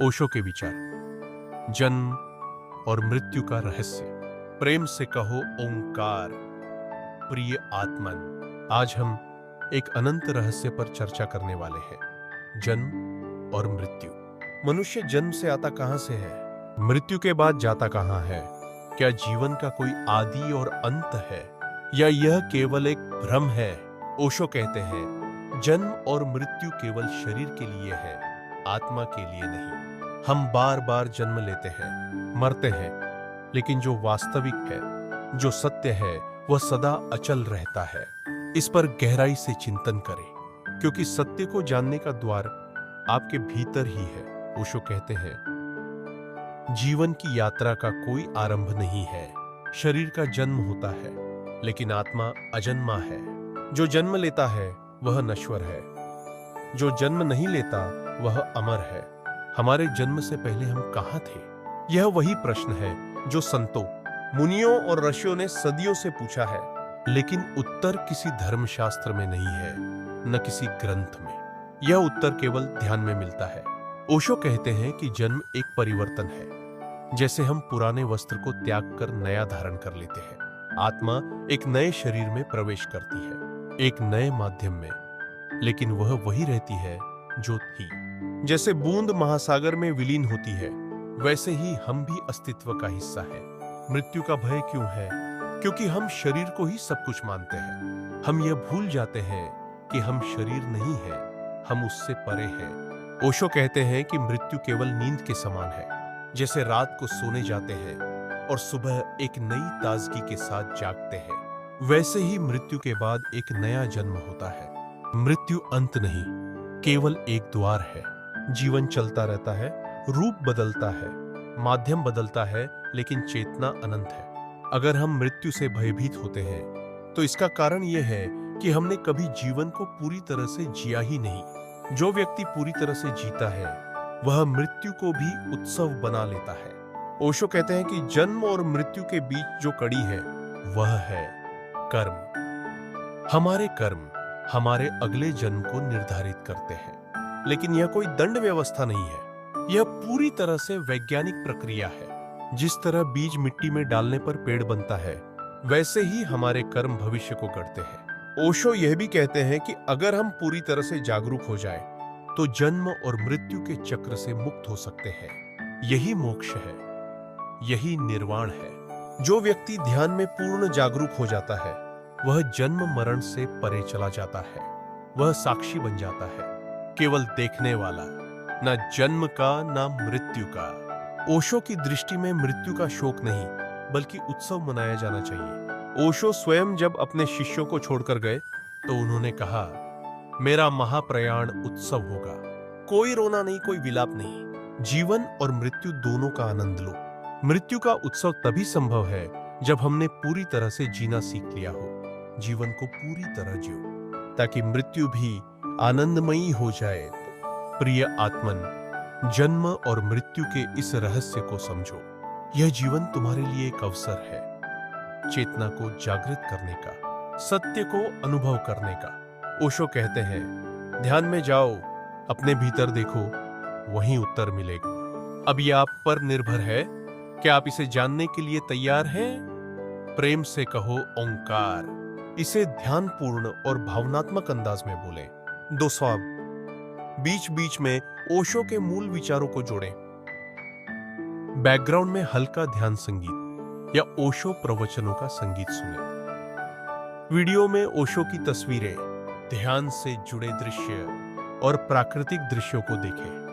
ओशो के विचार। जन्म और मृत्यु का रहस्य। प्रेम से कहो ओंकार। प्रिय आत्मन, आज हम एक अनंत रहस्य पर चर्चा करने वाले हैं। जन्म और मृत्यु। मनुष्य जन्म से आता कहां से है? मृत्यु के बाद जाता कहां है? क्या जीवन का कोई आदि और अंत है, या यह केवल एक भ्रम है? ओशो कहते हैं, जन्म और मृत्यु केवल शरीर के लिए है, आत्मा के लिए नहीं। हम बार बार जन्म लेते हैं, मरते हैं, लेकिन जो वास्तविक है, जो सत्य है, वह सदा अचल रहता है। इस पर गहराई से चिंतन करें, क्योंकि सत्य को जानने का द्वार आपके भीतर ही है। ओशो कहते हैं, जीवन की यात्रा का कोई आरंभ नहीं है। शरीर का जन्म होता है, लेकिन आत्मा अजन्मा है। जो जन्म लेता है वह नश्वर है, जो जन्म नहीं लेता वह अमर है। हमारे जन्म से पहले हम कहां थे? यह वही प्रश्न है जो संतों, मुनियों और ऋषियों ने सदियों से पूछा है, लेकिन उत्तर किसी धर्मशास्त्र में नहीं है, न किसी ग्रंथ में। यह उत्तर केवल ध्यान में मिलता है। ओशो कहते हैं कि जन्म एक परिवर्तन है। जैसे हम पुराने वस्त्र को त्याग कर नया धारण कर लेते हैं, आत्मा एक नए शरीर में प्रवेश करती है, एक नए माध्यम में, लेकिन वह वही रहती है जो थी। जैसे बूंद महासागर में विलीन होती है, वैसे ही हम भी अस्तित्व का हिस्सा है। मृत्यु का भय क्यों है? क्योंकि हम शरीर को ही सब कुछ मानते हैं। हम यह भूल जाते हैं कि हम शरीर नहीं है, हम उससे परे हैं। ओशो कहते हैं कि मृत्यु केवल नींद के समान है। जैसे रात को सोने जाते हैं और सुबह एक नई ताजगी के साथ जागते हैं, वैसे ही मृत्यु के बाद एक नया जन्म होता है। मृत्यु अंत नहीं, केवल एक द्वार है। जीवन चलता रहता है, रूप बदलता है, माध्यम बदलता है, लेकिन चेतना अनंत है। अगर हम मृत्यु से भयभीत होते हैं, तो इसका कारण यह है कि हमने कभी जीवन को पूरी तरह से जिया ही नहीं। जो व्यक्ति पूरी तरह से जीता है, वह मृत्यु को भी उत्सव बना लेता है। ओशो कहते हैं कि जन्म और मृत्यु के बीच जो कड़ी है, वह है कर्म। हमारे कर्म हमारे अगले जन्म को निर्धारित करते हैं, लेकिन यह कोई दंड व्यवस्था नहीं है। यह पूरी तरह से वैज्ञानिक प्रक्रिया है। जिस तरह बीज मिट्टी में डालने पर पेड़ बनता है, वैसे ही हमारे कर्म भविष्य को गढ़ते हैं। ओशो यह भी कहते हैं कि अगर हम पूरी तरह से जागरूक हो जाएं, तो जन्म और मृत्यु के चक्र से मुक्त हो सकते हैं। यही मोक्ष है, यही निर्वाण है। जो व्यक्ति ध्यान में पूर्ण जागरूक हो जाता है, वह जन्म मरण से परे चला जाता है। वह साक्षी बन जाता है, केवल देखने वाला, न जन्म का न मृत्यु का। ओशो की दृष्टि में मृत्यु का शोक नहीं, बल्कि उत्सव मनाया जाना चाहिए। ओशो स्वयं जब अपने शिष्यों को छोड़कर गए, तो उन्होंने कहा, मेरा महाप्रयाण उत्सव होगा। कोई रोना नहीं, कोई विलाप नहीं। जीवन और मृत्यु दोनों का आनंद लो। मृत्यु का उत्सव तभी संभव है जब हमने पूरी तरह से जीना सीख लिया हो। जीवन को पूरी तरह जियो, ताकि मृत्यु भी आनंदमयी हो जाए। प्रिय आत्मन, जन्म और मृत्यु के इस रहस्य को समझो। यह जीवन तुम्हारे लिए एक अवसर है, चेतना को जागृत करने का, सत्य को अनुभव करने का। ओशो कहते हैं, ध्यान में जाओ, अपने भीतर देखो, वहीं उत्तर मिलेगा। अब यह आप पर निर्भर है, क्या आप इसे जानने के लिए तैयार हैं? प्रेम से कहो ओंकार। इसे ध्यानपूर्ण और भावनात्मक अंदाज में बोलें। दोस्तों, बीच बीच में ओशो के मूल विचारों को जोड़ें। बैकग्राउंड में हल्का ध्यान संगीत या ओशो प्रवचनों का संगीत सुनें। वीडियो में ओशो की तस्वीरें, ध्यान से जुड़े दृश्य और प्राकृतिक दृश्यों को देखें।